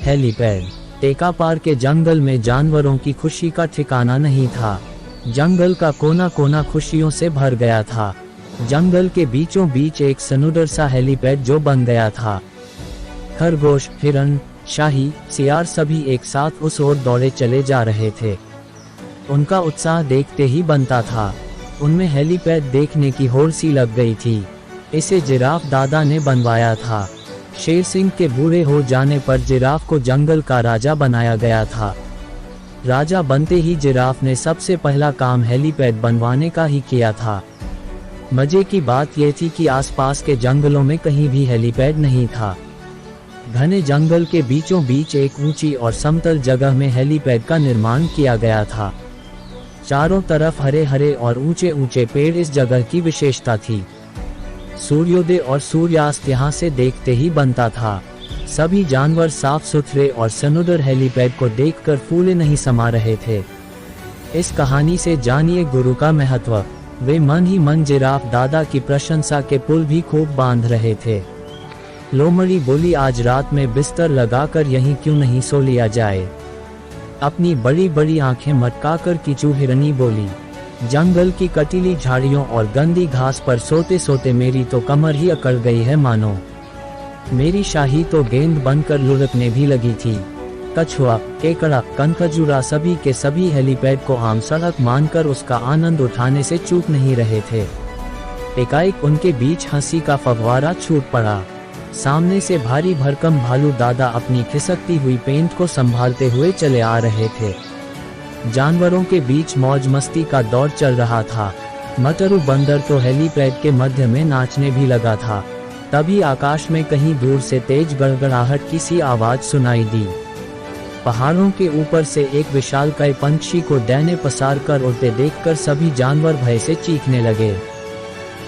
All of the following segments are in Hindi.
हेलीपैड। टेकापार के जंगल में जानवरों की खुशी का ठिकाना नहीं था। जंगल का कोना कोना खुशियों से भर गया था। जंगल के बीचों बीच एक सनुडर सा हेलीपैड जो बन गया था। खरगोश, हिरण, शाही, सियार सभी एक साथ उस ओर दौड़े चले जा रहे थे। उनका उत्साह देखते ही बनता था। उनमें हेलीपैड देखने की होड़ सी लग गई थी। इसे जिराफ दादा ने बनवाया था। शेर सिंह के बूढ़े हो जाने पर जिराफ को जंगल का राजा बनाया गया था। राजा बनते ही जिराफ ने सबसे पहला काम हेलीपैड बनवाने का ही किया था। मजे की बात यह थी कि आसपास के जंगलों में कहीं भी हेलीपैड नहीं था। घने जंगल के बीचों बीच एक ऊंची और समतल जगह में हेलीपैड का निर्माण किया गया था। चारों तरफ हरे हरे और ऊंचे ऊंचे पेड़ इस जगह की विशेषता थी। सूर्योदय और सूर्यास्त यहाँ से देखते ही बनता था। सभी जानवर साफ सुथरे और सनुडर हेलीपैड को देखकर फूले नहीं समा रहे थे। इस कहानी से जानिए गुरु का महत्व। वे मन ही मन जिराफ दादा की प्रशंसा के पुल भी खूब बांध रहे थे। लोमड़ी बोली, आज रात में बिस्तर लगाकर यहीं क्यों नहीं सो लिया जाए। अपनी बड़ी बड़ी आंखें मटकाकर कीचू हिरनी बोली, जंगल की कटीली झाड़ियों और गंदी घास पर सोते सोते मेरी तो कमर ही अकड़ गई है मानो। मेरी शाही तो गेंद बनकर लुढ़कने भी लगी थी। कछुआ, केकड़ा, कनखजूरा सभी के सभी हेलीपैड को आम सड़क मानकर उसका आनंद उठाने से चूक नहीं रहे थे। एकाएक उनके बीच हंसी का फव्वारा छूट पड़ा। सामने से भारी भरकम भालू दादा अपनी खिसकती हुई पेंट को संभालते हुए चले आ रहे थे। जानवरों के बीच मौज मस्ती का दौर चल रहा था। मटरू बंदर तो हेलीपैड के मध्य में नाचने भी लगा था। तभी आकाश में कहीं दूर से तेज गड़गड़ाहट की सी आवाज सुनाई दी। पहाड़ों के ऊपर से एक विशालकाय पंछी को दैने पसार कर उड़ते देखकर सभी जानवर भय से चीखने लगे।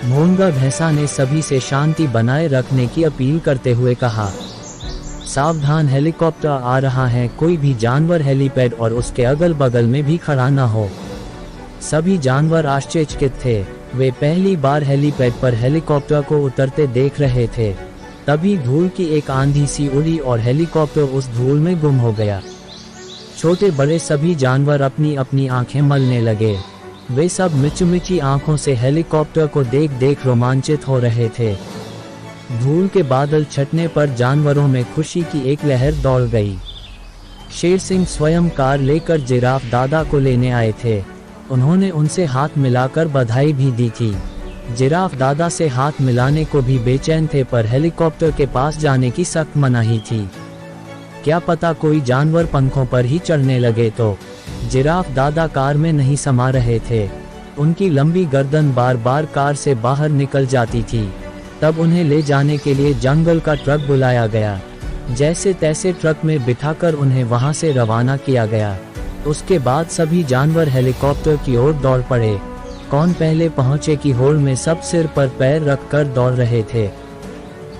भोंगा भैंसा ने सभी से शांति बनाए रखने की अपील करते हुए कहा, सावधान, हेलीकॉप्टर आ रहा है, कोई भी जानवर हेलीपैड और उसके अगल बगल में भी खड़ा न हो। सभी जानवर आश्चर्यचकित थे। वे पहली बार हेलीपैड पर हेलीकॉप्टर को उतरते देख रहे थे। तभी धूल की एक आंधी सी उड़ी और हेलीकॉप्टर उस धूल में गुम हो गया। छोटे बड़े सभी जानवर अपनी अपनी आंखें मलने लगे। वे सब मिचमिची आंखों से हेलीकॉप्टर को देख देख रोमांचित हो रहे थे। धूल के बादल छटने पर जानवरों में खुशी की एक लहर दौड़ गई। शेर सिंह स्वयं कार लेकर जिराफ दादा को लेने आए थे। उन्होंने उनसे हाथ मिलाकर बधाई भी दी थी। जिराफ दादा से हाथ मिलाने को भी बेचैन थे, पर हेलीकॉप्टर के पास जाने की सख्त मनाही थी। क्या पता कोई जानवर पंखों पर ही चढ़ने लगे तो। जिराफ दादा कार में नहीं समा रहे थे। उनकी लंबी गर्दन बार बार कार से बाहर निकल जाती थी। तब उन्हें ले जाने के लिए जंगल का ट्रक बुलाया गया। जैसे तैसे ट्रक में बिठाकर उन्हें वहां से रवाना किया गया। उसके बाद सभी जानवर हेलीकॉप्टर की ओर दौड़ पड़े। कौन पहले पहुंचे की होड़ में सब सिर पर पैर रखकर दौड़ रहे थे।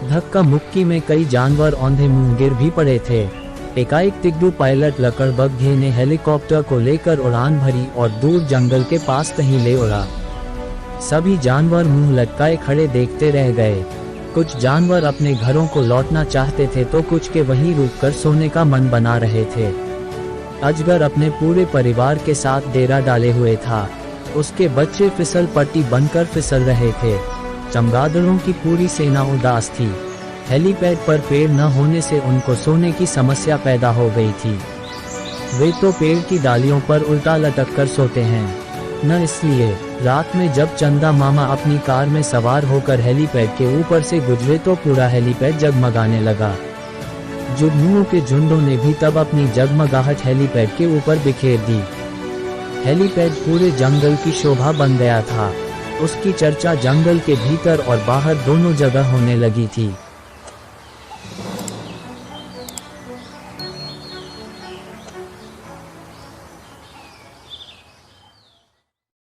धक्का मुक्की में कई जानवर औंधे मुंह गिर भी पड़े थे। एकाएक तिग्गू पायलट लकड़बग्घे ने हेलीकॉप्टर को लेकर उड़ान भरी और दूर जंगल के पास कहीं ले उड़ा। सभी जानवर मुंह लटकाए खड़े देखते रह गए। कुछ जानवर अपने घरों को लौटना चाहते थे तो कुछ के वहीं रुककर सोने का मन बना रहे थे। अजगर अपने पूरे परिवार के साथ डेरा डाले हुए था। उसके बच्चे फिसल पट्टी बनकर फिसल रहे थे। चमगादड़ों की पूरी सेना उदास थी। हेलीपैड पर पेड़ न होने से उनको सोने की समस्या पैदा हो गई थी। वे तो पेड़ की डालियों पर उल्टा लटक कर सोते हैं। न इसलिए रात में जब चंदा मामा अपनी कार में सवार होकर हेलीपैड के ऊपर से गुजरे तो पूरा हेलीपैड जगमगाने लगा। जुगनुओं के झुंडों ने भी तब अपनी जगमगाहट हेलीपैड के ऊपर बिखेर दी। हेलीपैड पूरे जंगल की शोभा बन गया था। उसकी चर्चा जंगल के भीतर और बाहर दोनों जगह होने लगी थी।